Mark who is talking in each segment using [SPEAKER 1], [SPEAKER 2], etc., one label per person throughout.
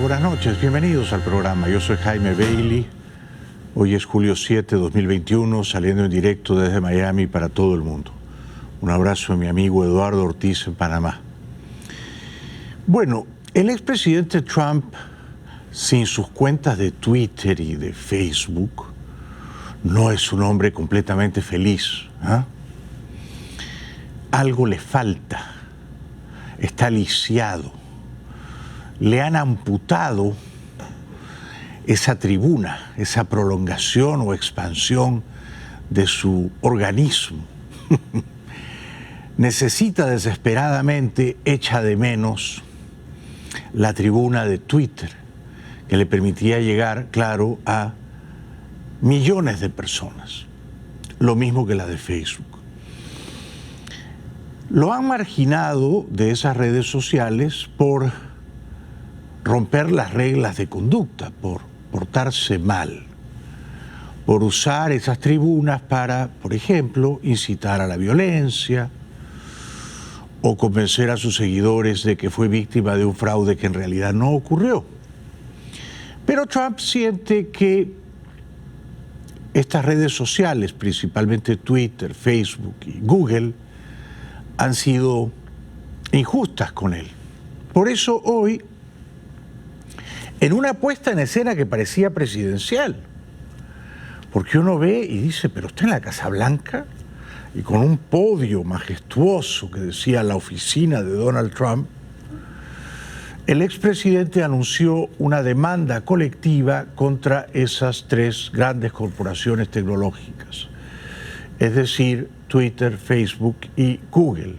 [SPEAKER 1] Buenas noches, bienvenidos al programa. Yo soy Jaime Bailey. Hoy es julio 7, 2021, saliendo en directo desde Miami para todo el mundo. Un abrazo a mi amigo Eduardo Ortiz en Panamá. Bueno, el expresidente Trump, sin sus cuentas de Twitter y de Facebook, no es un hombre completamente feliz. Algo le falta. Está lisiado. Le han amputado esa tribuna, esa prolongación o expansión de su organismo. Necesita desesperadamente, echa de menos la tribuna de Twitter, que le permitía llegar, claro, a millones de personas, lo mismo que la de Facebook. Lo han marginado de esas redes sociales por romper las reglas de conducta, por portarse mal, por usar esas tribunas para, por ejemplo, incitar a la violencia o convencer a sus seguidores de que fue víctima de un fraude que en realidad no ocurrió. Pero Trump siente que estas redes sociales, principalmente Twitter, Facebook y Google, han sido injustas con él. Por eso hoy, en una puesta en escena que parecía presidencial, porque uno ve y dice, pero está en la Casa Blanca, y con un podio majestuoso que decía la oficina de Donald Trump, el expresidente anunció una demanda colectiva contra esas tres grandes corporaciones tecnológicas, es decir, Twitter, Facebook y Google.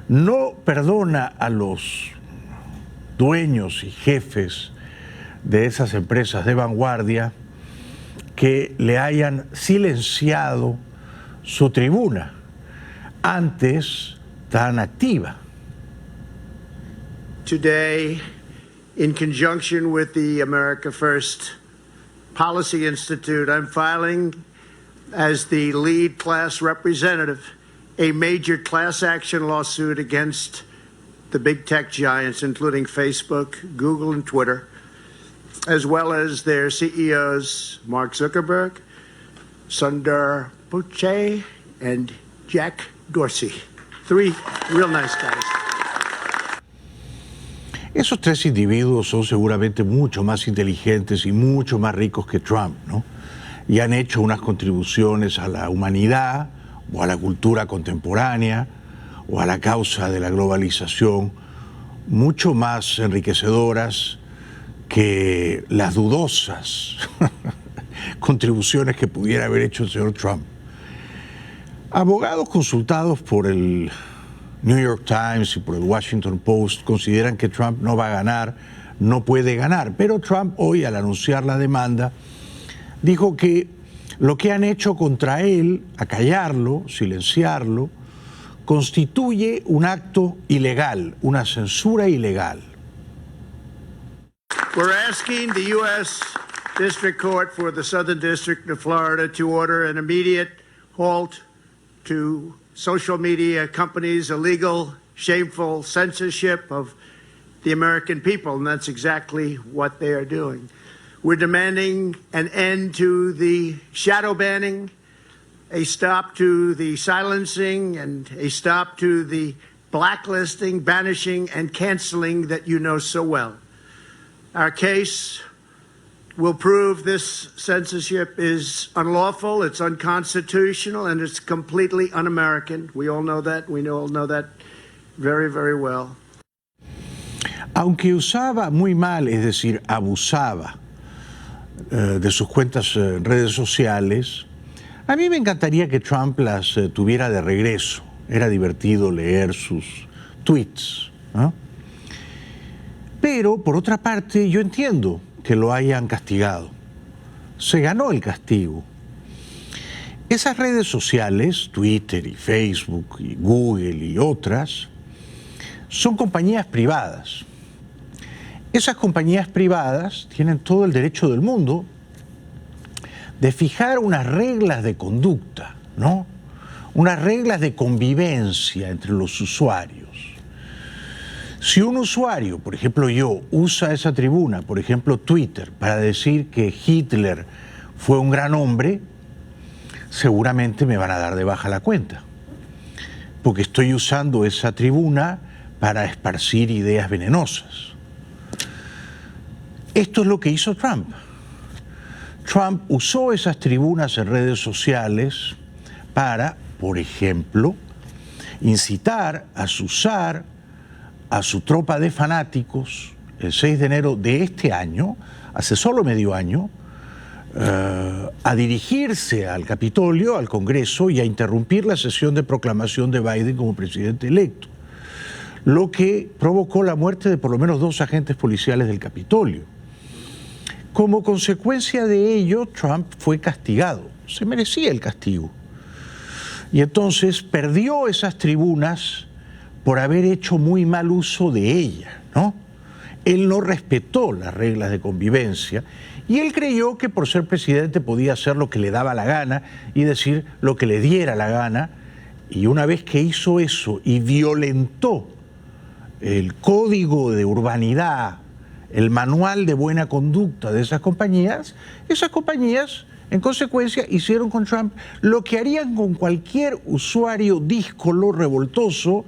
[SPEAKER 1] No perdona a los dueños y jefes de esas empresas de vanguardia que le hayan silenciado su tribuna, antes tan activa.
[SPEAKER 2] Today, in conjunction with the America First Policy Institute, I'm filing as the lead class representative a major class action lawsuit against the big tech giants, including Facebook, Google, and Twitter, as well as their CEOs, Mark Zuckerberg, Sundar Pichai, and Jack Dorsey. Three real nice guys.
[SPEAKER 1] Esos tres individuos son seguramente mucho más inteligentes y mucho más ricos que Trump, ¿no? Y han hecho unas contribuciones a la humanidad o a la cultura contemporánea o a la causa de la globalización mucho más enriquecedoras que las dudosas contribuciones que pudiera haber hecho el señor Trump. Abogados consultados por el New York Times y por el Washington Post consideran que Trump no va a ganar, no puede ganar, pero Trump hoy, al anunciar la demanda, dijo que lo que han hecho contra él, acallarlo, silenciarlo, constituye un acto ilegal, una censura ilegal.
[SPEAKER 2] We're asking the U.S. District Court for the Southern District of Florida to order an immediate halt to social media companies' illegal, shameful censorship of the American people, and that's exactly what they are doing. We're demanding an end to the shadow banning, a stop to the silencing, and a stop to the blacklisting, banishing, and canceling that you know so well. Our case will prove this censorship is unlawful, it's unconstitutional, and it's completely un-American. We all know that. We all know that very, very well.
[SPEAKER 1] Aunque usaba muy mal, es decir, abusaba de sus cuentas en redes sociales, a mí me encantaría que Trump las tuviera de regreso. Era divertido leer sus tweets, ¿no? Pero, por otra parte, yo entiendo que lo hayan castigado. Se ganó el castigo. Esas redes sociales, Twitter y Facebook y Google y otras, son compañías privadas. Esas compañías privadas tienen todo el derecho del mundo de fijar unas reglas de conducta, ¿no? Unas reglas de convivencia entre los usuarios. Si un usuario, por ejemplo yo, usa esa tribuna, por ejemplo Twitter, para decir que Hitler fue un gran hombre, seguramente me van a dar de baja la cuenta, porque estoy usando esa tribuna para esparcir ideas venenosas. Esto es lo que hizo Trump. Trump usó esas tribunas en redes sociales para, por ejemplo, incitar, azuzar a su tropa de fanáticos el 6 de enero de este año, hace solo medio año, a dirigirse al Capitolio, al Congreso, y a interrumpir la sesión de proclamación de Biden como presidente electo, lo que provocó la muerte de por lo menos 2 agentes policiales del Capitolio. Como consecuencia de ello, Trump fue castigado, se merecía el castigo. Y entonces perdió esas tribunas por haber hecho muy mal uso de ellas, ¿no? Él no respetó las reglas de convivencia y él creyó que por ser presidente podía hacer lo que le daba la gana y decir lo que le diera la gana, y una vez que hizo eso y violentó el código de urbanidad, el manual de buena conducta de esas compañías, en consecuencia hicieron con Trump lo que harían con cualquier usuario díscolo, revoltoso,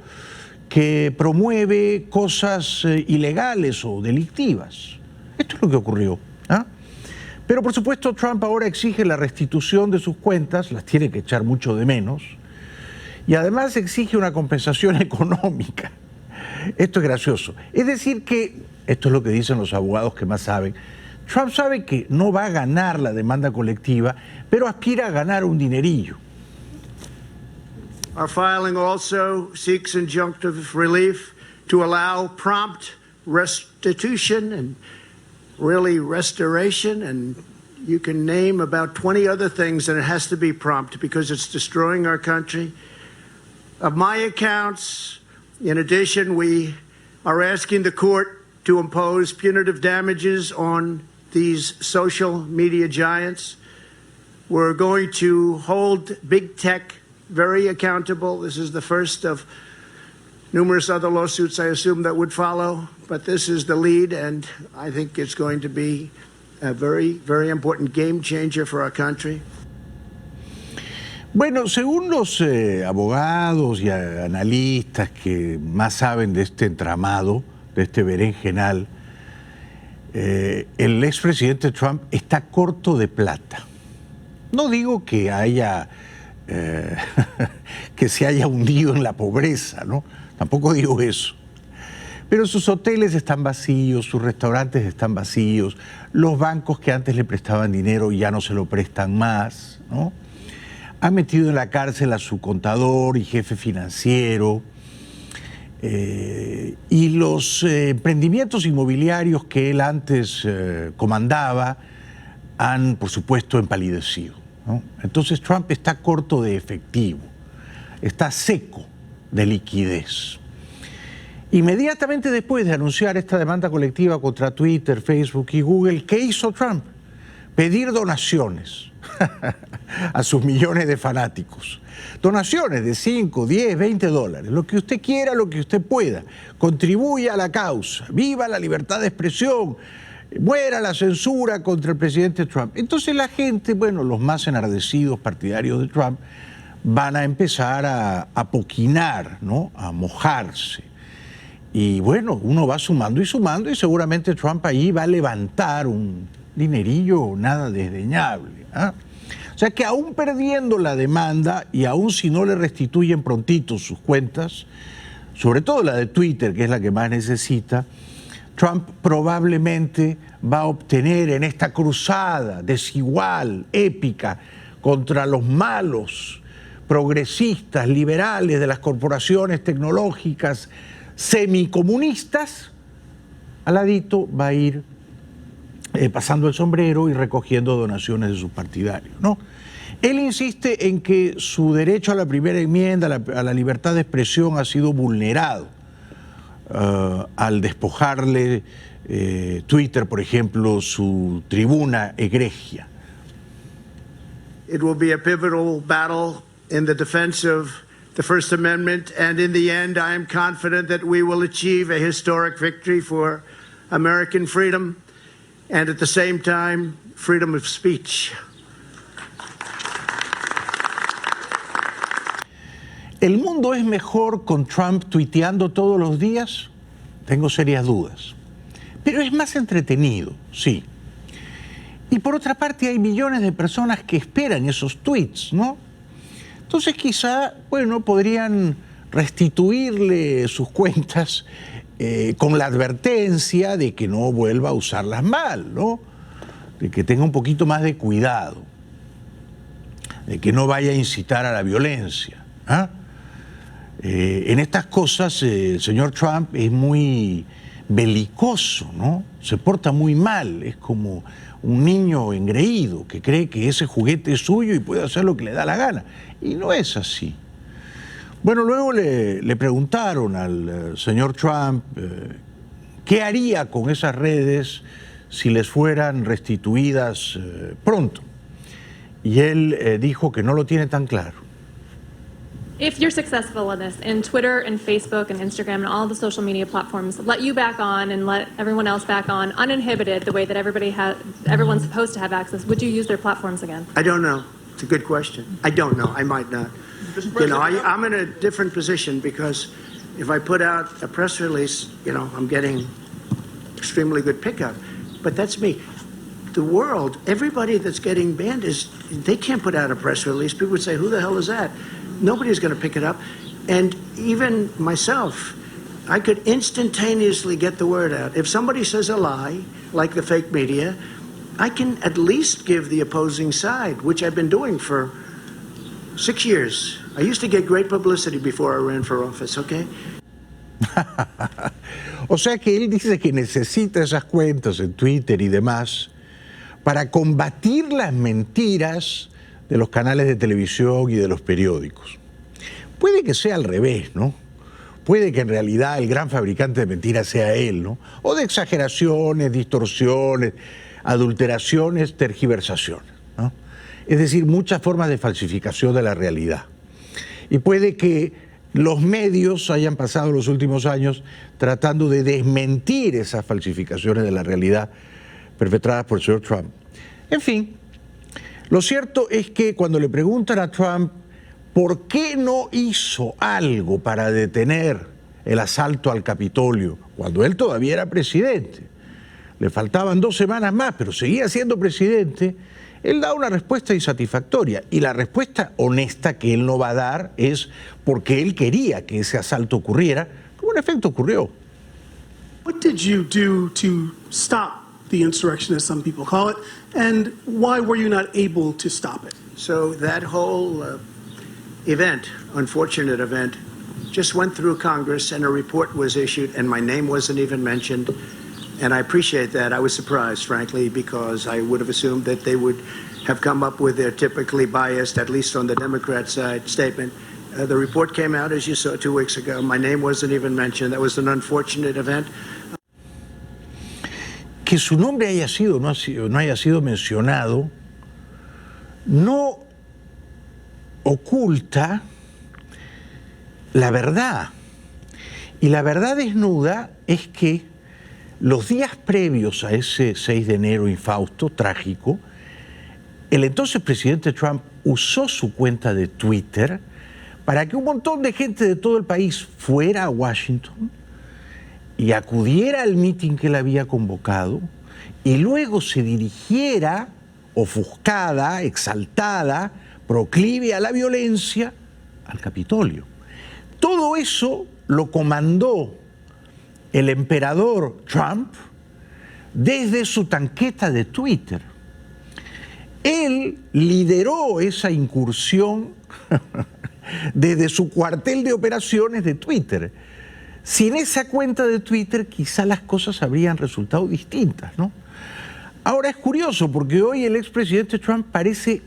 [SPEAKER 1] que promueve cosas ilegales o delictivas. Esto es lo que ocurrió, ¿ah? Pero por supuesto Trump ahora exige la restitución de sus cuentas, las tiene que echar mucho de menos, y además exige una compensación económica. Esto es gracioso. Es decir que, esto es lo que dicen los abogados que más saben, Trump sabe que no va a ganar la demanda colectiva, pero aspira a ganar un dinerillo.
[SPEAKER 2] Our filing also seeks injunctive relief to allow prompt restitution and really restoration, and you can name about 20 other things, and it has to be prompt because it's destroying our country. Of my accounts, in addition, we are asking the court to impose punitive damages on these social media giants. We're going to hold big tech very accountable. This is the first of numerous other lawsuits, I assume, that would follow, but this is the lead, and I think it's going to be a very, very important game changer for our country.
[SPEAKER 1] Bueno, según los abogados y analistas que más saben de este entramado, de este berenjenal, el expresidente Trump está corto de plata. No digo que haya que se haya hundido en la pobreza, ¿no? Tampoco digo eso. Pero sus hoteles están vacíos, sus restaurantes están vacíos, los bancos que antes le prestaban dinero ya no se lo prestan más, ¿no? Ha metido en la cárcel a su contador y jefe financiero, y los emprendimientos inmobiliarios que él antes comandaba han, por supuesto, empalidecido, ¿no? Entonces Trump está corto de efectivo, está seco de liquidez. Inmediatamente después de anunciar esta demanda colectiva contra Twitter, Facebook y Google, ¿qué hizo Trump? Pedir donaciones a sus millones de fanáticos. Donaciones de 5, 10, 20 dólares, lo que usted quiera, lo que usted pueda. Contribuya a la causa, viva la libertad de expresión, muera la censura contra el presidente Trump. Entonces la gente, bueno, los más enardecidos partidarios de Trump, van a empezar a poquinar, ¿no? A mojarse. Y bueno, uno va sumando y seguramente Trump ahí va a levantar un dinerillo nada desdeñable, ¿eh? O sea que aún perdiendo la demanda y aún si no le restituyen prontito sus cuentas, sobre todo la de Twitter, que es la que más necesita, Trump probablemente va a obtener en esta cruzada desigual, épica, contra los malos progresistas, liberales de las corporaciones tecnológicas semicomunistas, al ladito va a ir pasando el sombrero y recogiendo donaciones de sus partidarios, ¿no? Él insiste en que su derecho a la primera enmienda, a la libertad de expresión, ha sido vulnerado al despojarle Twitter, por ejemplo, su tribuna egregia.
[SPEAKER 2] It will be a pivotal battle in the defense of the First Amendment, and in the end, I am confident that we will achieve a historic victory for American freedom and at the same time, freedom of speech.
[SPEAKER 1] ¿El mundo es mejor con Trump tuiteando todos los días? Tengo serias dudas. Pero es más entretenido, sí. Y por otra parte hay millones de personas que esperan esos tweets, ¿no? Entonces quizá, bueno, podrían restituirle sus cuentas con la advertencia de que no vuelva a usarlas mal, ¿no? De que tenga un poquito más de cuidado, de que no vaya a incitar a la violencia. ¿Ah? En estas cosas el señor Trump es muy belicoso, ¿no? Se porta muy mal, es como un niño engreído que cree que ese juguete es suyo y puede hacer lo que le da la gana. Y no es así. Bueno, luego le preguntaron al señor Trump qué haría con esas redes si les fueran restituidas pronto. Y él dijo que no lo tiene tan claro.
[SPEAKER 3] If you're successful in this, and Twitter and Facebook and Instagram and all the social media platforms let you back on and let everyone else back on uninhibited the way that everyone's supposed to have access, would you use their platforms again?
[SPEAKER 2] I don't know. It's a good question. I don't know. I might not. You know, I'm in a different position because if I put out a press release, you know, I'm getting extremely good pickup. But that's me. The world, everybody that's getting banned they can't put out a press release. People would say, who the hell is that? Nobody's going to pick it up. And even myself, I could instantaneously get the word out. If somebody says a lie, like the fake media, I can at least give the opposing side, which I've been doing for 6 years. I used to get great publicity before I ran for office, okay?
[SPEAKER 1] O sea que él dice que necesita esas cuentas en Twitter y demás para combatir las mentiras de los canales de televisión y de los periódicos. Puede que sea al revés, ¿no? Puede que en realidad el gran fabricante de mentiras sea él, ¿no? O de exageraciones, distorsiones, adulteraciones, tergiversaciones, ¿no? Es decir, muchas formas de falsificación de la realidad. Y puede que los medios hayan pasado los últimos años tratando de desmentir esas falsificaciones de la realidad perpetradas por el señor Trump. En fin, lo cierto es que cuando le preguntan a Trump por qué no hizo algo para detener el asalto al Capitolio, cuando él todavía era presidente, le faltaban 2 semanas más, pero seguía siendo presidente, él da una respuesta insatisfactoria. Y la respuesta honesta que él no va a dar es porque él quería que ese asalto ocurriera, como en efecto ocurrió.
[SPEAKER 4] What did you do to stop the insurrection, as some people call it, and why were you not able to stop it?
[SPEAKER 2] So that whole event, unfortunate event, just went through Congress and a report was issued and my name wasn't even mentioned. And I appreciate that. I was surprised, frankly, because I would have assumed that they would have come up with their typically biased, at least on the Democrat side, statement. The report came out, as you saw, 2 weeks ago. My name wasn't even mentioned. That was an unfortunate event.
[SPEAKER 1] Que su nombre no haya sido mencionado no oculta la verdad. Y la verdad desnuda es que los días previos a ese 6 de enero infausto, trágico, el entonces presidente Trump usó su cuenta de Twitter para que un montón de gente de todo el país fuera a Washington y acudiera al mitin que él había convocado y luego se dirigiera, ofuscada, exaltada, proclive a la violencia, al Capitolio. Todo eso lo comandó el emperador Trump desde su tanqueta de Twitter. Él lideró esa incursión desde su cuartel de operaciones de Twitter. Sin esa cuenta de Twitter quizá las cosas habrían resultado distintas, ¿no? Ahora es curioso porque hoy el expresidente Trump parece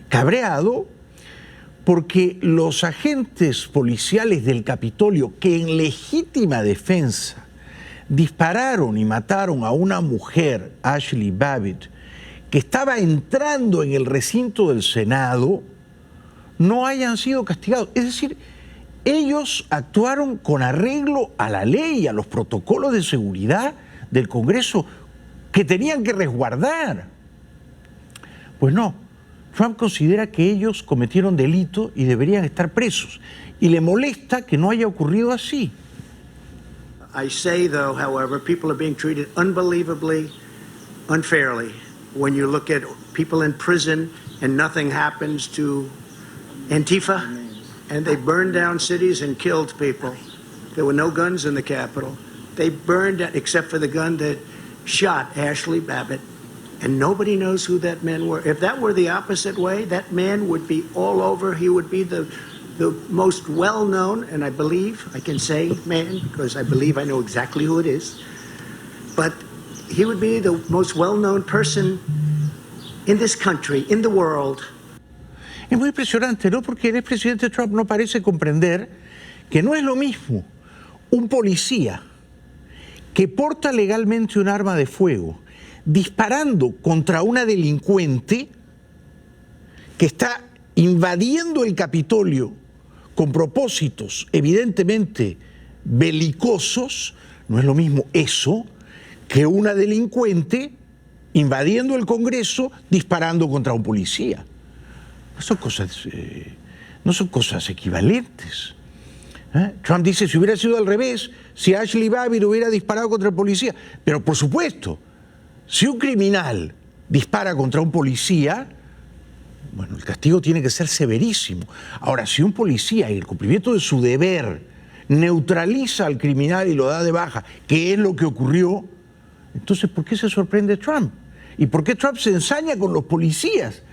[SPEAKER 1] cabreado porque los agentes policiales del Capitolio, que en legítima defensa dispararon y mataron a una mujer, Ashley Babbitt, que estaba entrando en el recinto del Senado, no hayan sido castigados. Es decir, ellos actuaron con arreglo a la ley, a los protocolos de seguridad del Congreso que tenían que resguardar. Pues no, Trump considera que ellos cometieron delito y deberían estar presos. Y le molesta que no haya ocurrido así.
[SPEAKER 2] I say, though, however, people are being treated unbelievably unfairly when you look at people in prison and nothing happens to Antifa, and they burned down cities and killed people. There were no guns in the Capitol. They burned, except for the gun that shot Ashley Babbitt, and nobody knows who that man were. If that were the opposite way, that man would be all over. He would be the most well-known, and I believe, I can say man, because I believe I know exactly who it is, but he would be the most well-known person in this country, in the world.
[SPEAKER 1] Es muy impresionante, ¿no? Porque el expresidente Trump no parece comprender que no es lo mismo un policía que porta legalmente un arma de fuego disparando contra una delincuente que está invadiendo el Capitolio con propósitos evidentemente belicosos. No es lo mismo eso que una delincuente invadiendo el Congreso disparando contra un policía. No son cosas equivalentes. Trump dice, si hubiera sido al revés, si Ashley Babbitt hubiera disparado contra el policía. Pero por supuesto, si un criminal dispara contra un policía, bueno, el castigo tiene que ser severísimo. Ahora, si un policía, en el cumplimiento de su deber, neutraliza al criminal y lo da de baja, que es lo que ocurrió, entonces, ¿por qué se sorprende Trump? ¿Y por qué Trump se ensaña con los policías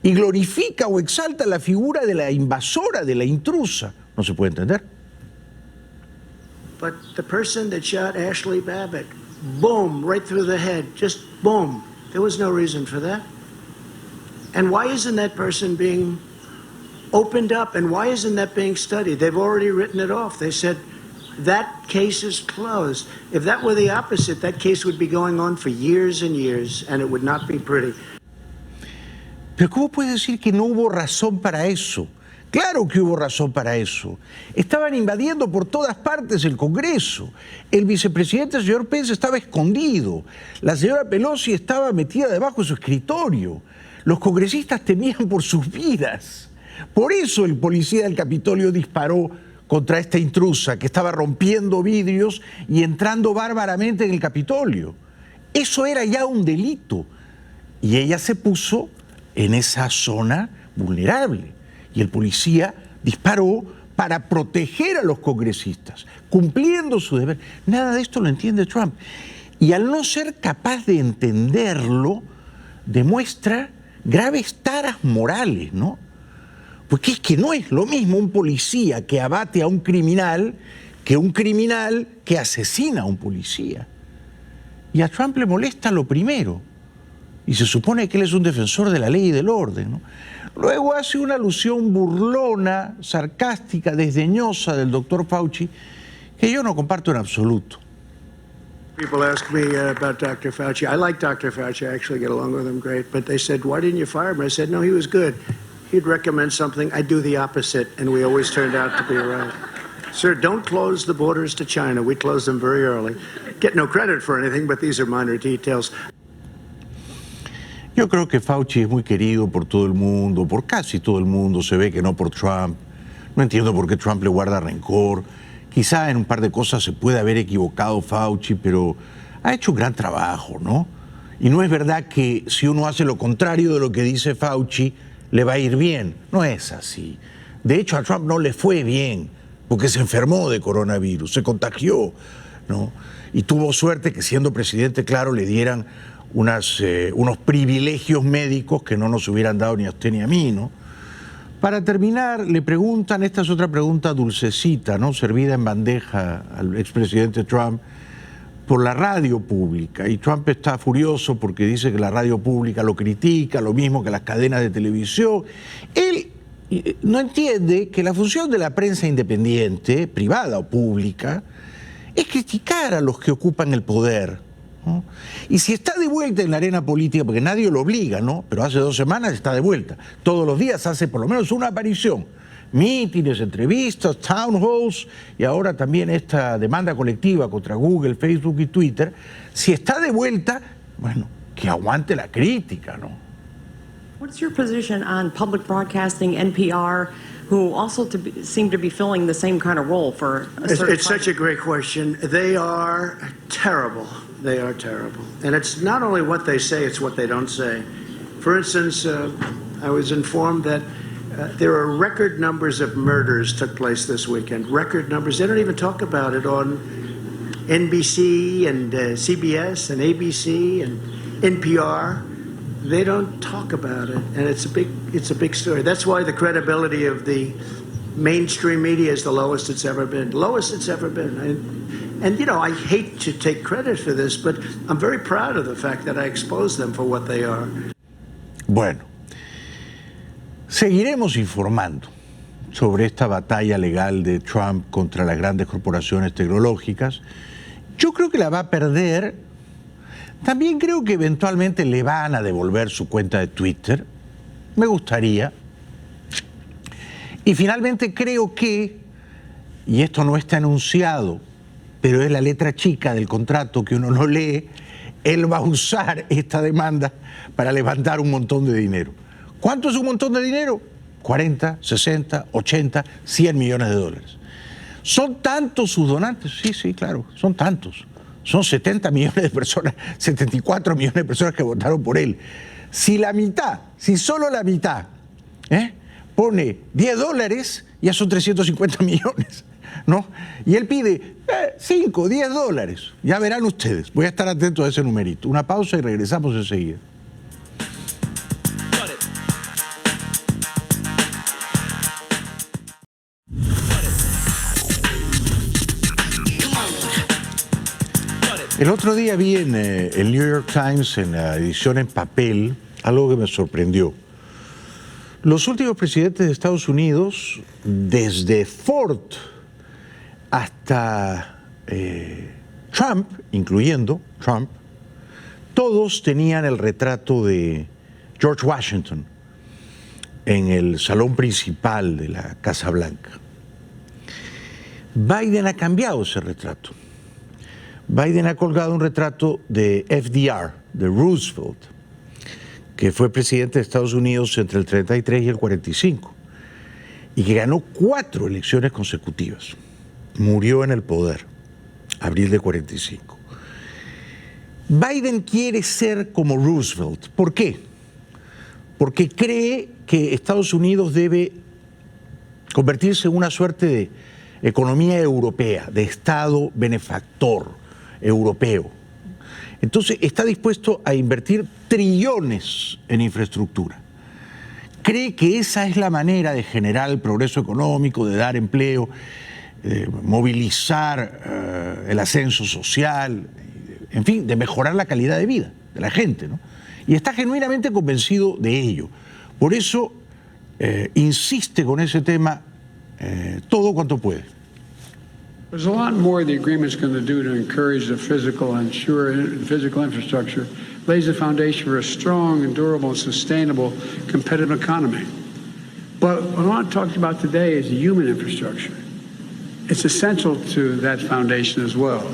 [SPEAKER 1] y glorifica o exalta la figura de la invasora, de la intrusa? No se puede entender.
[SPEAKER 2] But the person that shot Ashley Babbitt, boom, right through the head, just boom. There was no reason for that. And why isn't that person being opened up, and why isn't that being studied? They've already written it off. They said, that case is closed. If that were the opposite, that case would be going on for years and years, and it would not be pretty.
[SPEAKER 1] Pero ¿cómo puede decir que no hubo razón para eso? Claro que hubo razón para eso. Estaban invadiendo por todas partes el Congreso. El vicepresidente, el señor Pence, estaba escondido. La señora Pelosi estaba metida debajo de su escritorio. Los congresistas temían por sus vidas. Por eso el policía del Capitolio disparó contra esta intrusa que estaba rompiendo vidrios y entrando bárbaramente en el Capitolio. Eso era ya un delito. Y ella se puso en esa zona vulnerable. Y el policía disparó para proteger a los congresistas, cumpliendo su deber. Nada de esto lo entiende Trump. Y al no ser capaz de entenderlo, demuestra graves taras morales, ¿no? Porque es que no es lo mismo un policía que abate a un criminal que un criminal que asesina a un policía. Y a Trump le molesta lo primero. Y se supone que él es un defensor de la ley y del orden, ¿no? Luego hace una alusión burlona, sarcástica, desdeñosa del doctor Fauci, que yo no comparto en absoluto.
[SPEAKER 2] People ask me about Dr. Fauci. I like Dr. Fauci. I actually get along with him great. But they said, why didn't you fire him? I said, no, he was good. He'd recommend something. I'd do the opposite. And we always turned out to be right. Sir, don't close the borders to China. We closed them very early. Get no credit for anything, but these are minor details.
[SPEAKER 1] Yo creo que Fauci es muy querido por todo el mundo, por casi todo el mundo, se ve que no por Trump. No entiendo por qué Trump le guarda rencor. Quizá en un par de cosas se puede haber equivocado Fauci, pero ha hecho un gran trabajo, ¿no? Y no es verdad que si uno hace lo contrario de lo que dice Fauci, le va a ir bien. No es así. De hecho, a Trump no le fue bien, porque se enfermó de coronavirus, se contagió, ¿no? Y tuvo suerte que siendo presidente, claro, le dieran unos privilegios médicos que no nos hubieran dado ni a usted ni a mí, ¿no? Para terminar, le preguntan, esta es otra pregunta dulcecita, ¿no? Servida en bandeja al expresidente Trump, por la radio pública. Y Trump está furioso porque dice que la radio pública lo critica, lo mismo que las cadenas de televisión. Él no entiende que la función de la prensa independiente, privada o pública, es criticar a los que ocupan el poder. ¿no? Y si está de vuelta en la arena política, porque nadie lo obliga, ¿no? Pero hace 2 semanas está de vuelta. Todos los días hace por lo menos una aparición. Mítines, entrevistas, town halls y ahora también esta demanda colectiva contra Google, Facebook y Twitter. Si está de vuelta, bueno, que aguante la crítica, ¿no?
[SPEAKER 5] What's your position on public broadcasting, NPR, who also seem to be filling the same kind of role for a certain
[SPEAKER 2] It's such a great question. They are terrible. They are terrible. And it's not only what they say, it's what they don't say. For instance, I was informed that there are record numbers of murders took place this weekend. Record numbers. They don't even talk about it on NBC and CBS and ABC and NPR. They don't talk about it, and it's a big story. That's why the credibility of the mainstream media is the lowest it's ever been. Lowest it's ever been. And you know, I hate to take credit for this, but I'm very proud of the fact that I exposed them for what they are.
[SPEAKER 1] Bueno, seguiremos informando sobre esta batalla legal de Trump contra las grandes corporaciones tecnológicas. Yo creo que la va a perder. También creo que eventualmente le van a devolver su cuenta de Twitter. Me gustaría. Y finalmente creo que, y esto no está anunciado, pero es la letra chica del contrato que uno no lee, él va a usar esta demanda para levantar un montón de dinero. ¿Cuánto es un montón de dinero? 40, 60, 80, 100 millones de dólares. ¿Son tantos sus donantes? Sí, claro, son tantos. Son 70 millones de personas, 74 millones de personas que votaron por él. Si la mitad, si solo la mitad, pone $10, ya son 350 millones, ¿no? Y él pide 5, $10. Ya verán ustedes. Voy a estar atento a ese numerito. Una pausa y regresamos enseguida. El otro día vi en el New York Times, en la edición en papel, algo que me sorprendió. Los últimos presidentes de Estados Unidos, desde Ford hasta Trump, incluyendo Trump, todos tenían el retrato de George Washington en el salón principal de la Casa Blanca. Biden ha cambiado ese retrato. Biden ha colgado un retrato de FDR, de Roosevelt, que fue presidente de Estados Unidos entre el 33 y el 45, y que ganó 4 elecciones consecutivas. Murió en el poder, abril de 45. Biden quiere ser como Roosevelt. ¿Por qué? Porque cree que Estados Unidos debe convertirse en una suerte de economía europea, de Estado benefactor europeo. Entonces está dispuesto a invertir trillones en infraestructura. Cree que esa es la manera de generar el progreso económico, de dar empleo, movilizar el ascenso social, en fin, de mejorar la calidad de vida de la gente, ¿no? Y está genuinamente convencido de ello. Por eso insiste con ese tema todo cuanto puede.
[SPEAKER 6] There's a lot more the agreement's going to do to encourage the physical infrastructure, lays the foundation for a strong and durable and sustainable competitive economy. But what I want to talk about today is the human infrastructure. It's essential to that foundation as well.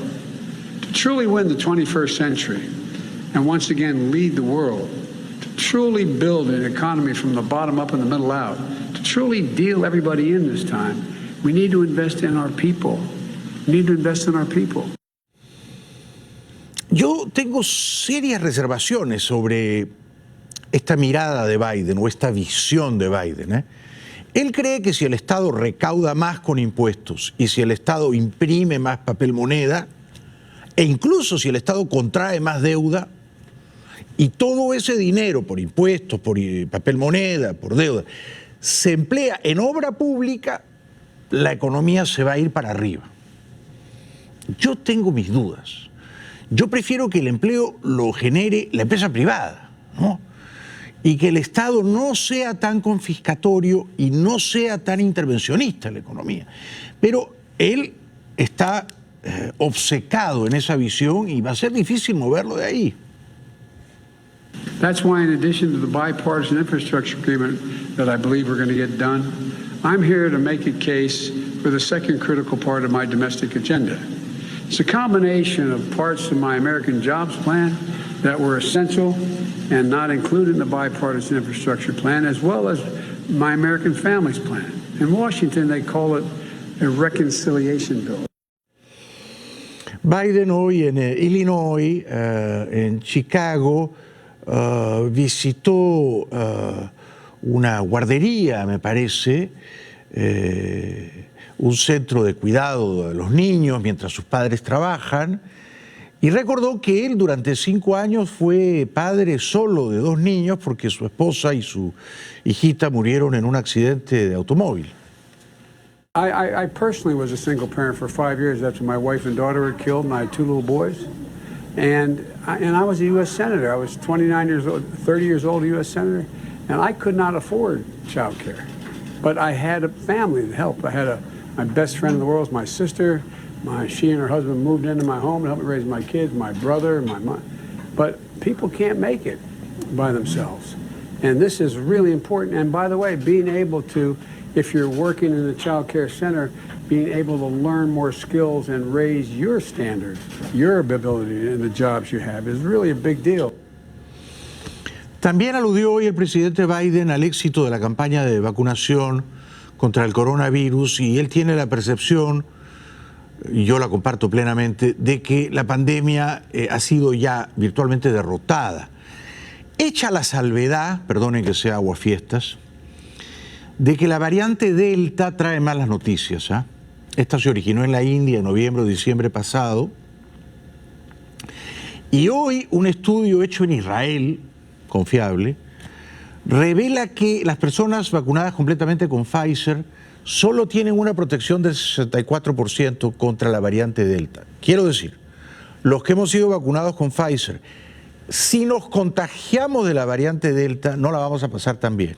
[SPEAKER 6] To truly win the 21st century and once again lead the world, to truly build an economy from the bottom up and the middle out, to truly deal everybody in this time, we need to invest in our people. Need to invest in our people.
[SPEAKER 1] Yo tengo serias reservaciones sobre esta mirada de Biden o esta visión de Biden. Él cree que si el Estado recauda más con impuestos y si el Estado imprime más papel moneda, e incluso si el Estado contrae más deuda, y todo ese dinero por impuestos, por papel moneda, por deuda, se emplea en obra pública, la economía se va a ir para arriba. Yo tengo mis dudas. Yo prefiero que el empleo lo genere la empresa privada, ¿no? Y que el Estado no sea tan confiscatorio y no sea tan intervencionista en la economía. Pero él está obcecado en esa visión y va a ser difícil moverlo de ahí.
[SPEAKER 6] That's why, in addition to the bipartisan infrastructure agreement that I believe we're going to get done, I'm here to make a case for the second critical part of my domestic agenda. It's a combination of parts of my American Jobs Plan that were essential and not included in the bipartisan infrastructure plan, as well as my American Families Plan. In Washington, they call it a reconciliation bill.
[SPEAKER 1] Biden hoy en Illinois, en Chicago, visitó una guardería, me parece, un centro de cuidado de los niños mientras sus padres trabajan, y recordó que él durante 5 años fue padre solo de 2 niños porque su esposa y su hijita murieron en un accidente de automóvil.
[SPEAKER 6] I personally was a single parent for 5 years after my wife and daughter were killed, and I had 2 little boys. And I was a U.S. Senator. I was 29 years old, 30 years old, a U.S. Senator, and I could not afford child care. But I had a family to help. I had my best friend in the world was my sister. She and her husband moved into my home and helped me raise my kids, my brother, my mom. But people can't make it by themselves. And this is really important. And by the way, being able to, if you're working in a child care center, being able to learn more skills and raise your standards, your ability in the jobs you have is really a big deal.
[SPEAKER 1] También aludió hoy el presidente Biden al éxito de la campaña de vacunación contra el coronavirus y él tiene la percepción, y yo la comparto plenamente, de que la pandemia ha sido ya virtualmente derrotada. Hecha la salvedad, perdonen que sea aguafiestas, de que la variante Delta trae malas noticias. Esta se originó en la India en noviembre o diciembre pasado. Y hoy un estudio hecho en Israel, confiable, revela que las personas vacunadas completamente con Pfizer solo tienen una protección del 64% contra la variante Delta. Quiero decir, los que hemos sido vacunados con Pfizer, si nos contagiamos de la variante Delta, no la vamos a pasar tan bien.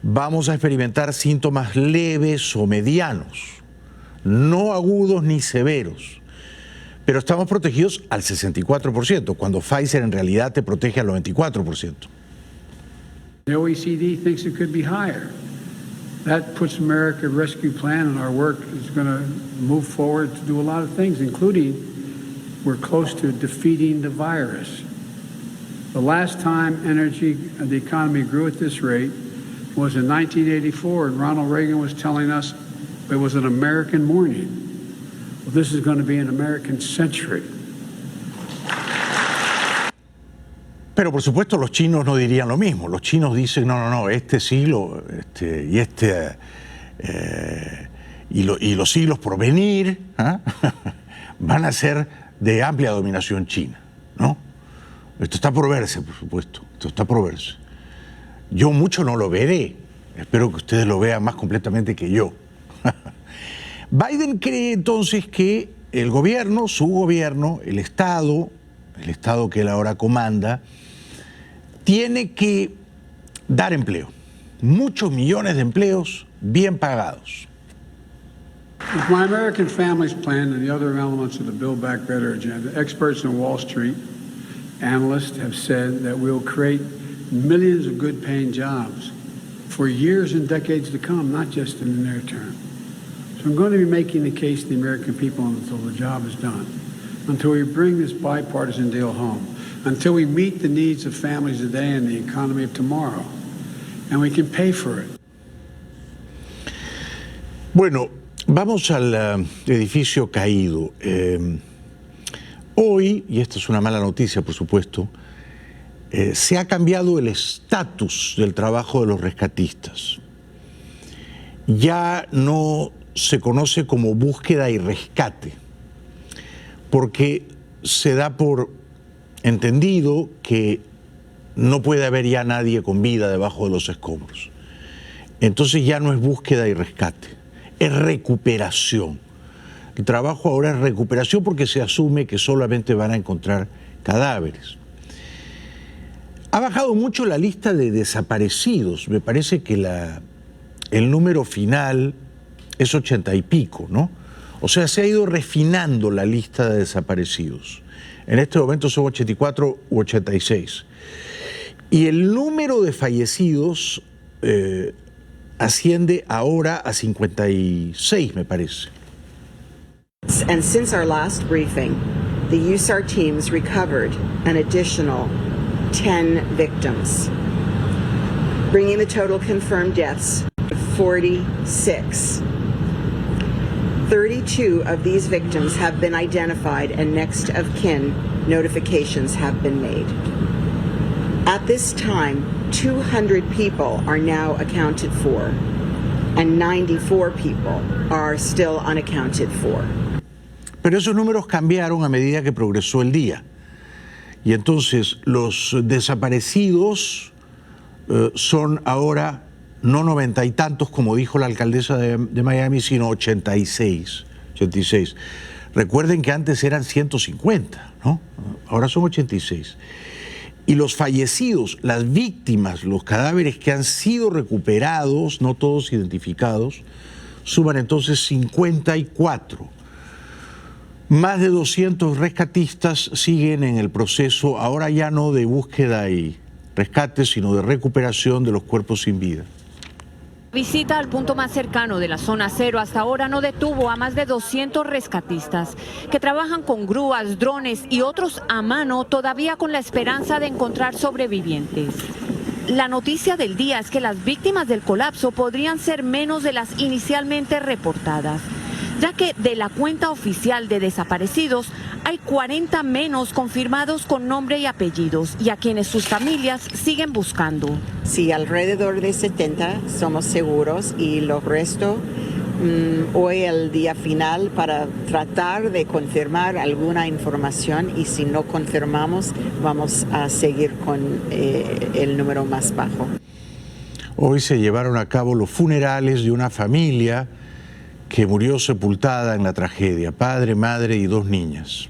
[SPEAKER 1] Vamos a experimentar síntomas leves o medianos, no agudos ni severos, pero estamos protegidos al 64%, cuando Pfizer en realidad te protege al 94%.
[SPEAKER 6] The OECD thinks it could be higher. That puts America Rescue Plan and our work is going to move forward to do a lot of things, including we're close to defeating the virus. The last time the economy grew at this rate was in 1984, and Ronald Reagan was telling us it was an American morning. Well, this is going to be an American century.
[SPEAKER 1] Pero por supuesto los chinos no dirían lo mismo. Los chinos dicen, no, este siglo y los siglos por venir van a ser de amplia dominación china, ¿no? Esto está por verse, por supuesto, esto está por verse. Yo mucho no lo veré, espero que ustedes lo vean más completamente que yo. Biden cree entonces que el gobierno, su gobierno, el Estado que él ahora comanda, tiene que dar empleo, muchos millones de empleos bien pagados.
[SPEAKER 6] With my American Families Plan and the other elements of the Build Back Better agenda, experts in Wall Street, analysts have said that we'll create millions of good-paying jobs for years and decades to come, not just in the near term. So I'm going to be making the case to the American people until the job is done, until we bring this bipartisan deal home, until we meet the needs of families today and the economy of tomorrow, and we can pay for it.
[SPEAKER 1] Bueno, vamos al edificio caído. Hoy, y esta es una mala noticia por supuesto, se ha cambiado el estatus del trabajo de los rescatistas. Ya no se conoce como búsqueda y rescate, porque se da por entendido que no puede haber ya nadie con vida debajo de los escombros. Entonces ya no es búsqueda y rescate, es recuperación. El trabajo ahora es recuperación porque se asume que solamente van a encontrar cadáveres. Ha bajado mucho la lista de desaparecidos. Me parece que el número final es 80 y pico, ¿no? O sea, se ha ido refinando la lista de desaparecidos. En este momento son 84 u 86. Y el número de fallecidos asciende ahora a 56, me parece.
[SPEAKER 7] And since our last briefing, the USAR teams recovered an additional 10 victims, bringing the total confirmed deaths to 46. 32 of these victims have been identified and next of kin notifications have been made. At this time, 200 people are now accounted for and 94 people are still unaccounted for.
[SPEAKER 1] Pero esos números cambiaron a medida que progresó el día. Y entonces los desaparecidos son ahora no 90 y tantos, como dijo la alcaldesa de Miami, sino 86. Recuerden que antes eran 150, ¿no? Ahora son 86. Y los fallecidos, las víctimas, los cadáveres que han sido recuperados, no todos identificados, suman entonces 54. Más de 200 rescatistas siguen en el proceso, ahora ya no de búsqueda y rescate, sino de recuperación de los cuerpos sin vida.
[SPEAKER 8] Visita al punto más cercano de la zona cero hasta ahora no detuvo a más de 200 rescatistas que trabajan con grúas, drones y otros a mano, todavía con la esperanza de encontrar sobrevivientes. La noticia del día es que las víctimas del colapso podrían ser menos de las inicialmente reportadas, ya que de la cuenta oficial de desaparecidos hay 40 menos confirmados con nombre y apellidos y a quienes sus familias siguen buscando.
[SPEAKER 7] Sí, alrededor de 70 somos seguros y los restos hoy el día final para tratar de confirmar alguna información y si no confirmamos vamos a seguir con el número más bajo.
[SPEAKER 1] Hoy se llevaron a cabo los funerales de una familia que murió sepultada en la tragedia, padre, madre y 2 niñas.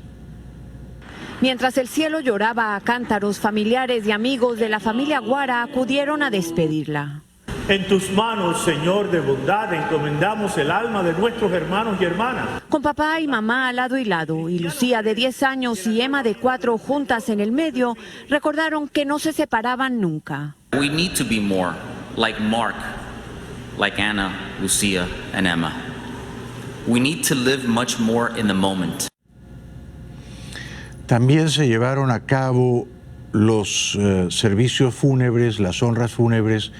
[SPEAKER 8] Mientras el cielo lloraba a cántaros, familiares y amigos de la familia Guara acudieron a despedirla.
[SPEAKER 9] En tus manos, Señor de bondad, encomendamos el alma de nuestros hermanos y hermanas.
[SPEAKER 8] Con papá y mamá lado y lado, y Lucía de 10 años y Emma de 4 juntas en el medio, recordaron que no se separaban nunca.
[SPEAKER 10] We need to be more like Mark, like Anna, Lucia, and Emma. We need to live much more in the moment.
[SPEAKER 1] También se llevaron a cabo los servicios fúnebres, las honras fúnebres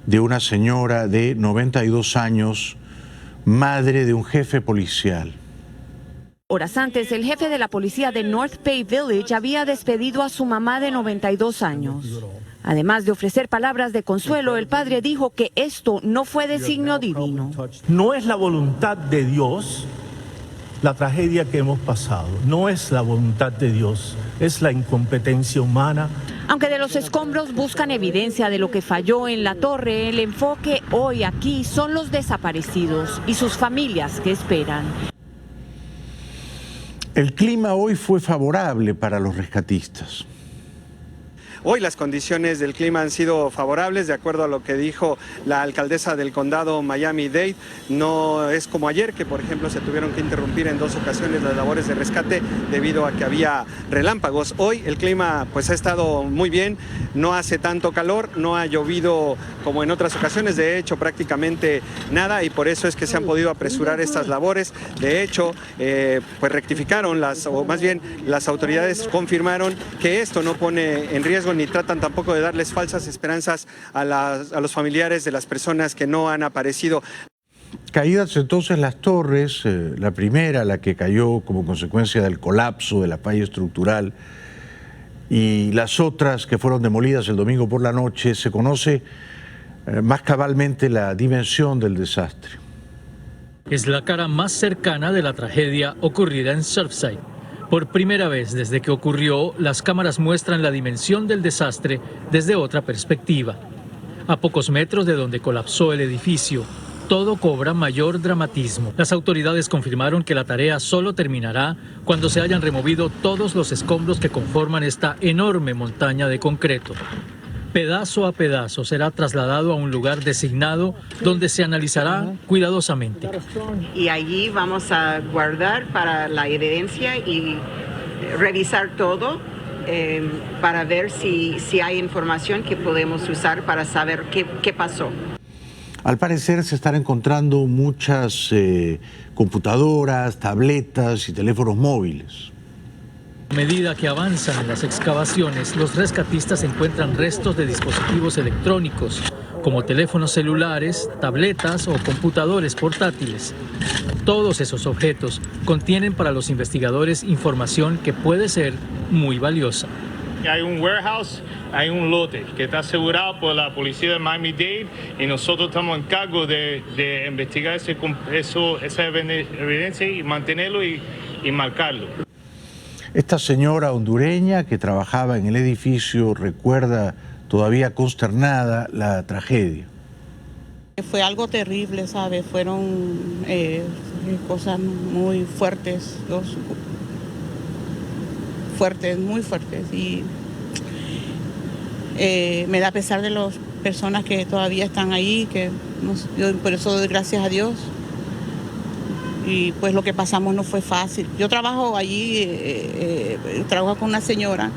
[SPEAKER 1] de una señora de 92 años, madre de un jefe policial.
[SPEAKER 8] Horas antes, el jefe de la policía de North Bay Village había despedido a su mamá de 92 años. Además de ofrecer palabras de consuelo, el padre dijo que esto no fue designio divino.
[SPEAKER 9] No es la voluntad de Dios la tragedia que hemos pasado. No es la voluntad de Dios, es la incompetencia humana.
[SPEAKER 8] Aunque de los escombros buscan evidencia de lo que falló en la torre, el enfoque hoy aquí son los desaparecidos y sus familias que esperan.
[SPEAKER 1] El clima hoy fue favorable para los rescatistas.
[SPEAKER 11] Hoy las condiciones del clima han sido favorables, de acuerdo a lo que dijo la alcaldesa del condado Miami-Dade. No es como ayer, que por ejemplo se tuvieron que interrumpir en 2 ocasiones las labores de rescate debido a que había relámpagos. Hoy el clima pues ha estado muy bien, no hace tanto calor, no ha llovido como en otras ocasiones, de hecho prácticamente nada, y por eso es que se han podido apresurar estas labores. De hecho, pues rectificaron las autoridades confirmaron que esto no pone en riesgo ni tratan tampoco de darles falsas esperanzas a los familiares de las personas que no han aparecido.
[SPEAKER 1] Caídas entonces las torres, la primera, la que cayó como consecuencia del colapso de la falla estructural, y las otras que fueron demolidas el domingo por la noche, se conoce más cabalmente la dimensión del desastre.
[SPEAKER 12] Es la cara más cercana de la tragedia ocurrida en Surfside. Por primera vez desde que ocurrió, las cámaras muestran la dimensión del desastre desde otra perspectiva. A pocos metros de donde colapsó el edificio, todo cobra mayor dramatismo. Las autoridades confirmaron que la tarea solo terminará cuando se hayan removido todos los escombros que conforman esta enorme montaña de concreto. pedazo a pedazo será trasladado a un lugar designado donde se analizará cuidadosamente.
[SPEAKER 7] Y allí vamos a guardar para la evidencia y revisar todo para ver si hay información que podemos usar para saber qué pasó.
[SPEAKER 1] Al parecer se están encontrando muchas computadoras, tabletas y teléfonos móviles.
[SPEAKER 12] A medida que avanzan en las excavaciones, los rescatistas encuentran restos de dispositivos electrónicos, como teléfonos celulares, tabletas o computadores portátiles. Todos esos objetos contienen para los investigadores información que puede ser muy valiosa.
[SPEAKER 13] Hay un warehouse, hay un lote que está asegurado por la policía de Miami-Dade y nosotros estamos en cargo de investigar esa evidencia y mantenerlo y marcarlo.
[SPEAKER 1] Esta señora hondureña que trabajaba en el edificio recuerda todavía consternada la tragedia.
[SPEAKER 14] Fue algo terrible, ¿sabes? Fueron cosas muy fuertes, muy fuertes. Y me da pesar de las personas que todavía están ahí, yo por eso doy gracias a Dios. Y pues lo que pasamos no fue fácil. Yo trabajo allí, trabajo con una señora.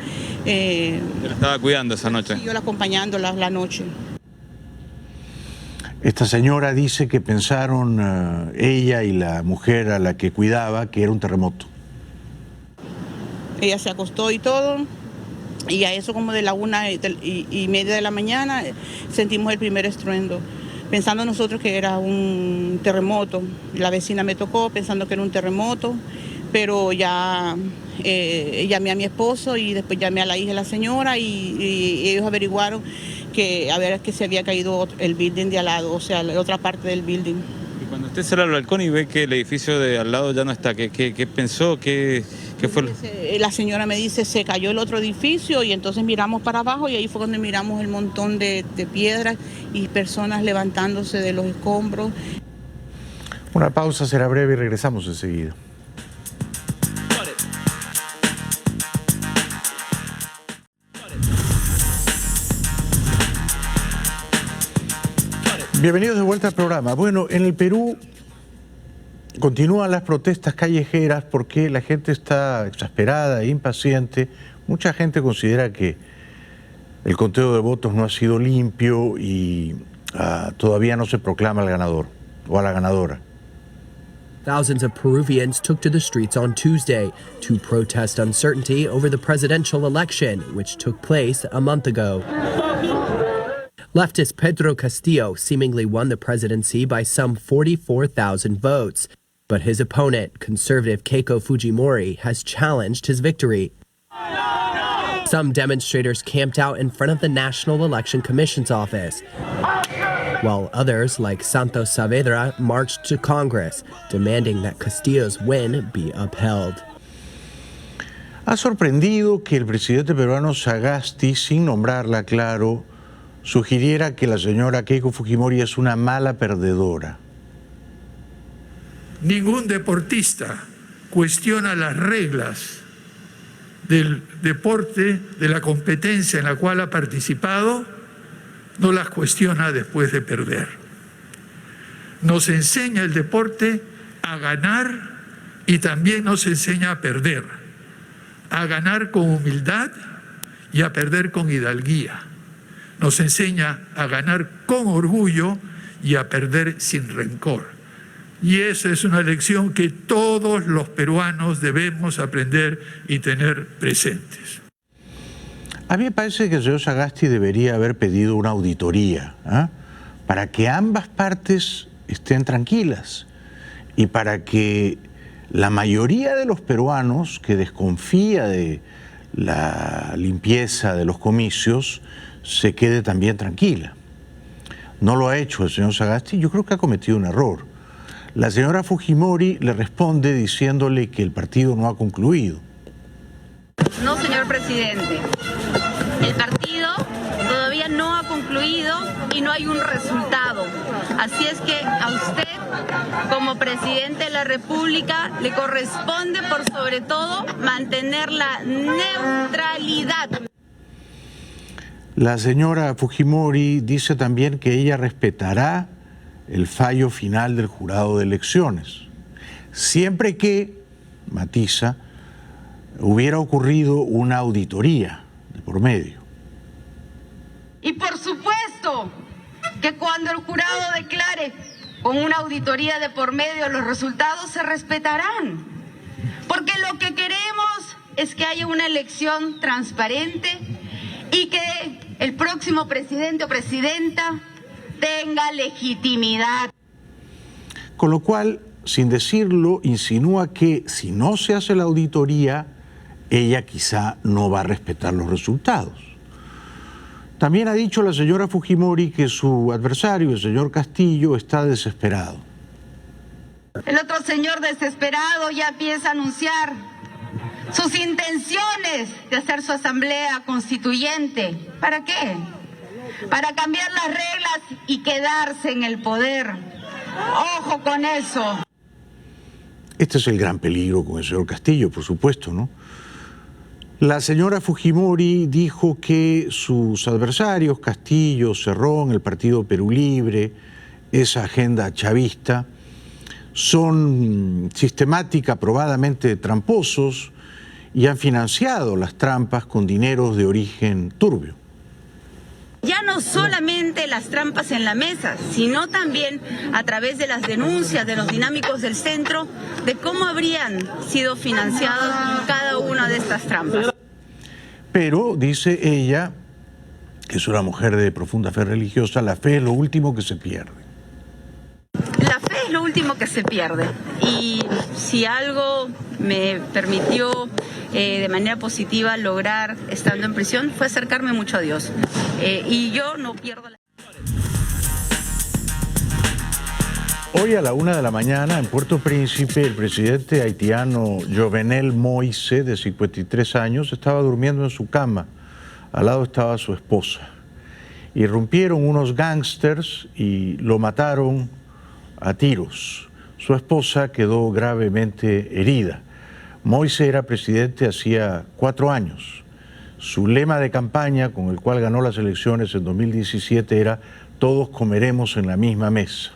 [SPEAKER 15] ¿Te la estaba cuidando esa noche?
[SPEAKER 14] Sí, yo la acompañándola la noche.
[SPEAKER 1] Esta señora dice que pensaron ella y la mujer a la que cuidaba que era un terremoto.
[SPEAKER 14] Ella se acostó y todo, y a eso como de la 1:30 de la mañana sentimos el primer estruendo. Pensando nosotros que era un terremoto. La vecina me tocó pensando que era un terremoto, pero ya llamé a mi esposo y después llamé a la hija de la señora y ellos averiguaron que se había caído el building de al lado, o sea, la otra parte del building.
[SPEAKER 15] Y cuando usted sale al balcón y ve que el edificio de al lado ya no está, ¿qué pensó? ¿Qué fue?
[SPEAKER 14] La señora me dice, se cayó el otro edificio y entonces miramos para abajo y ahí fue cuando miramos el montón de piedras y personas levantándose de los escombros.
[SPEAKER 1] Una pausa será breve y regresamos enseguida. Bienvenidos de vuelta al programa. Bueno, en el Perú continúan las protestas callejeras porque la gente está exasperada e impaciente. Mucha gente considera que el conteo de votos no ha sido limpio y todavía no se proclama al ganador o a la ganadora.
[SPEAKER 16] Thousands of Peruvians took to the streets on Tuesday to protest uncertainty over the presidential election, which took place a month ago. Leftist Pedro Castillo seemingly won the presidency by some 44,000 votes, but his opponent, conservative Keiko Fujimori, has challenged his victory. Some demonstrators camped out in front of the National Election Commission's office, while others, like Santos Saavedra, marched to Congress, demanding that Castillo's win be upheld.
[SPEAKER 1] Ha sorprendido que el presidente peruano Sagasti, sin nombrarla claro, sugiriera que la señora Keiko Fujimori es una mala perdedora.
[SPEAKER 17] Ningún deportista cuestiona las reglas del deporte, de la competencia en la cual ha participado, no las cuestiona después de perder. Nos enseña el deporte a ganar y también nos enseña a perder, a ganar con humildad y a perder con hidalguía. Nos enseña a ganar con orgullo y a perder sin rencor. Y esa es una lección que todos los peruanos debemos aprender y tener presentes.
[SPEAKER 1] A mí me parece que el señor Sagasti debería haber pedido una auditoría para que ambas partes estén tranquilas y para que la mayoría de los peruanos que desconfía de la limpieza de los comicios se quede también tranquila. No lo ha hecho el señor Sagasti, yo creo que ha cometido un error. La señora Fujimori le responde diciéndole que el partido no ha concluido.
[SPEAKER 18] No, señor presidente. El partido todavía no ha concluido y no hay un resultado. Así es que a usted, como presidente de la República, le corresponde por sobre todo mantener la neutralidad.
[SPEAKER 1] La señora Fujimori dice también que ella respetará el fallo final del jurado de elecciones, siempre que, matiza, hubiera ocurrido una auditoría de por medio.
[SPEAKER 18] Y por supuesto que cuando el jurado declare con una auditoría de por medio, los resultados se respetarán. Porque lo que queremos es que haya una elección transparente y que el próximo presidente o presidenta tenga legitimidad.
[SPEAKER 1] Con lo cual, sin decirlo, insinúa que si no se hace la auditoría, ella quizá no va a respetar los resultados. También ha dicho la señora Fujimori que su adversario, el señor Castillo, está desesperado.
[SPEAKER 18] El otro señor desesperado ya empieza a anunciar sus intenciones de hacer su asamblea constituyente. ¿Para qué? Para cambiar las reglas y quedarse en el poder. Ojo con eso.
[SPEAKER 1] Este es el gran peligro con el señor Castillo, por supuesto, ¿no? La señora Fujimori dijo que sus adversarios, Castillo, Cerrón, el Partido Perú Libre, esa agenda chavista, son sistemática, probadamente tramposos y han financiado las trampas con dineros de origen turbio.
[SPEAKER 18] Ya no solamente las trampas en la mesa, sino también a través de las denuncias de los dinámicos del centro de cómo habrían sido financiadas cada una de estas trampas.
[SPEAKER 1] Pero, dice ella, que es una mujer de profunda fe religiosa, la fe es lo último que se pierde.
[SPEAKER 18] La fe es lo último que se pierde. Y si algo me permitió de manera positiva lograr estando en prisión fue acercarme mucho a Dios. Y yo no pierdo la...
[SPEAKER 1] Hoy a la 1 de la mañana en Puerto Príncipe, el presidente haitiano Jovenel Moïse, de 53 años, estaba durmiendo en su cama. Al lado estaba su esposa. Irrumpieron unos gángsters y lo mataron a tiros. Su esposa quedó gravemente herida. Moïse era presidente hacía 4 años. Su lema de campaña, con el cual ganó las elecciones en 2017, era "Todos comeremos en la misma mesa".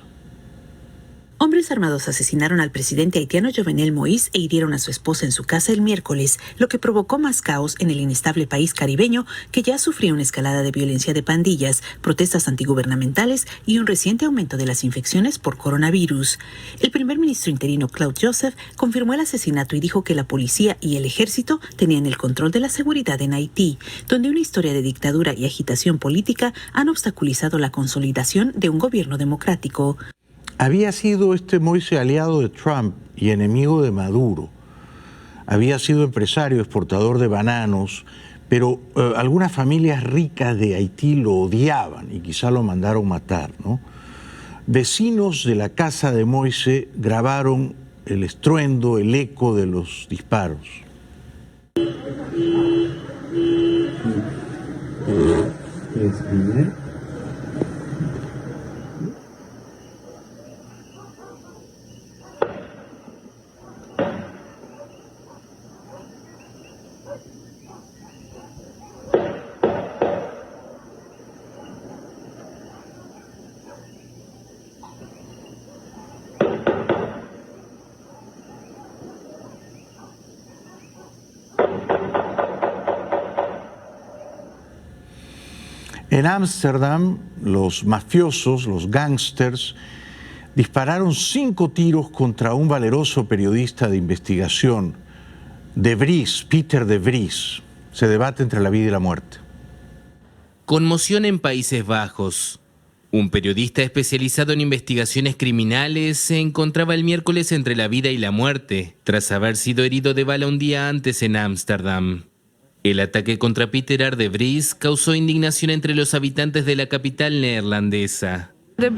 [SPEAKER 19] Hombres armados asesinaron al presidente haitiano Jovenel Moïse e hirieron a su esposa en su casa el miércoles, lo que provocó más caos en el inestable país caribeño que ya sufría una escalada de violencia de pandillas, protestas antigubernamentales y un reciente aumento de las infecciones por coronavirus. El primer ministro interino Claude Joseph confirmó el asesinato y dijo que la policía y el ejército tenían el control de la seguridad en Haití, donde una historia de dictadura y agitación política han obstaculizado la consolidación de un gobierno democrático.
[SPEAKER 1] Había sido este Moïse aliado de Trump y enemigo de Maduro. Había sido empresario, exportador de bananos, pero algunas familias ricas de Haití lo odiaban y quizá lo mandaron matar, ¿no? Vecinos de la casa de Moïse grabaron el estruendo, el eco de los disparos. En Ámsterdam, los mafiosos, los gángsters, dispararon 5 tiros contra un valeroso periodista de investigación, De Vries, Peter De Vries. Se debate entre la vida y la muerte.
[SPEAKER 20] Conmoción en Países Bajos. Un periodista especializado en investigaciones criminales se encontraba el miércoles entre la vida y la muerte, tras haber sido herido de bala un día antes en Ámsterdam. El ataque contra Peter R. De Vries causó indignación entre los habitantes de la capital neerlandesa.
[SPEAKER 21] El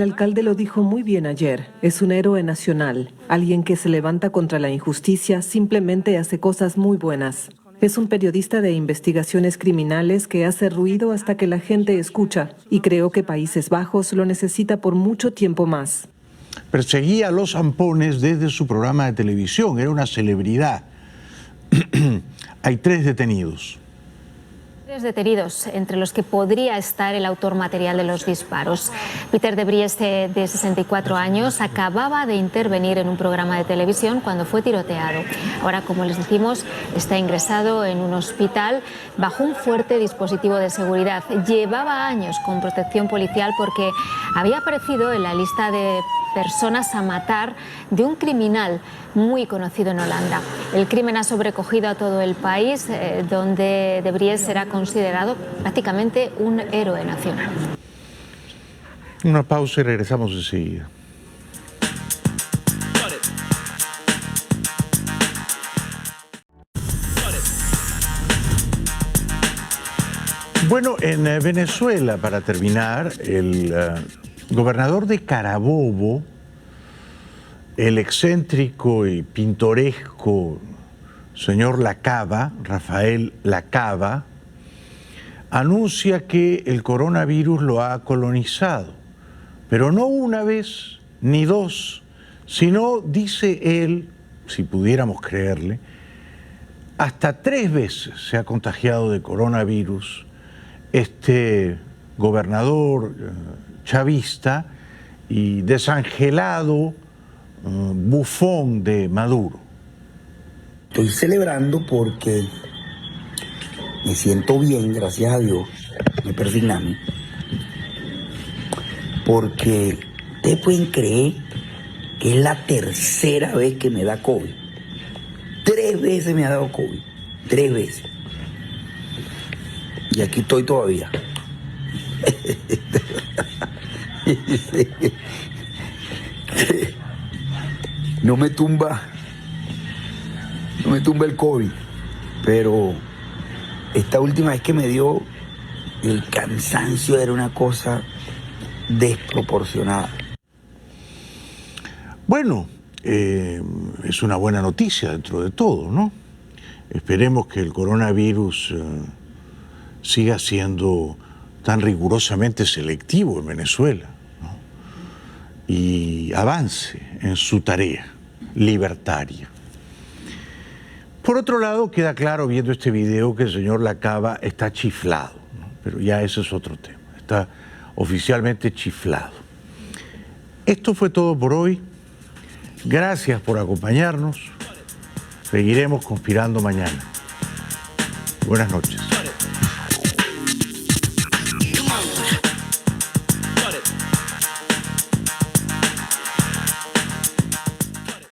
[SPEAKER 21] alcalde lo dijo muy bien ayer. Es un héroe nacional. Alguien que se levanta contra la injusticia simplemente hace cosas muy buenas. Es un periodista de investigaciones criminales que hace ruido hasta que la gente escucha. Y creo que Países Bajos lo necesita por mucho tiempo más.
[SPEAKER 1] Perseguía a los zampones desde su programa de televisión. Era una celebridad. Hay 3 detenidos.
[SPEAKER 3] detenidos, entre los que podría estar el autor material de los disparos. Peter de Vries, de 64 años, acababa de intervenir en un programa de televisión cuando fue tiroteado. Ahora, como les decimos, está ingresado en un hospital bajo un fuerte dispositivo de seguridad. Llevaba años con protección policial porque había aparecido en la lista de personas a matar de un criminal muy conocido en Holanda. El crimen ha sobrecogido a todo el país, donde de Vries será considerado prácticamente un héroe nacional.
[SPEAKER 1] Una pausa y regresamos enseguida. Bueno, en Venezuela, para terminar, el gobernador de Carabobo, el excéntrico y pintoresco señor Lacaba, Rafael Lacaba, anuncia que el coronavirus lo ha colonizado, pero no una vez ni dos, sino, dice él, si pudiéramos creerle, hasta 3 veces se ha contagiado de coronavirus este gobernador chavista y desangelado bufón de Maduro.
[SPEAKER 22] Estoy celebrando porque me siento bien, gracias a Dios, me persigname, porque ustedes pueden creer que es la 3ª vez que me da COVID. 3 veces me ha dado COVID, 3 veces. Y aquí estoy todavía. No me tumba el COVID, pero esta última vez que me dio, el cansancio era una cosa desproporcionada.
[SPEAKER 1] Bueno, es una buena noticia dentro de todo, ¿no? Esperemos que el coronavirus siga siendo tan rigurosamente selectivo en Venezuela, ¿no? Y avance en su tarea libertaria. Por otro lado, queda claro viendo este video que el señor Lacaba está chiflado, ¿no? Pero ya ese es otro tema, está oficialmente chiflado. Esto fue todo por hoy. Gracias por acompañarnos. Seguiremos conspirando mañana. Buenas noches.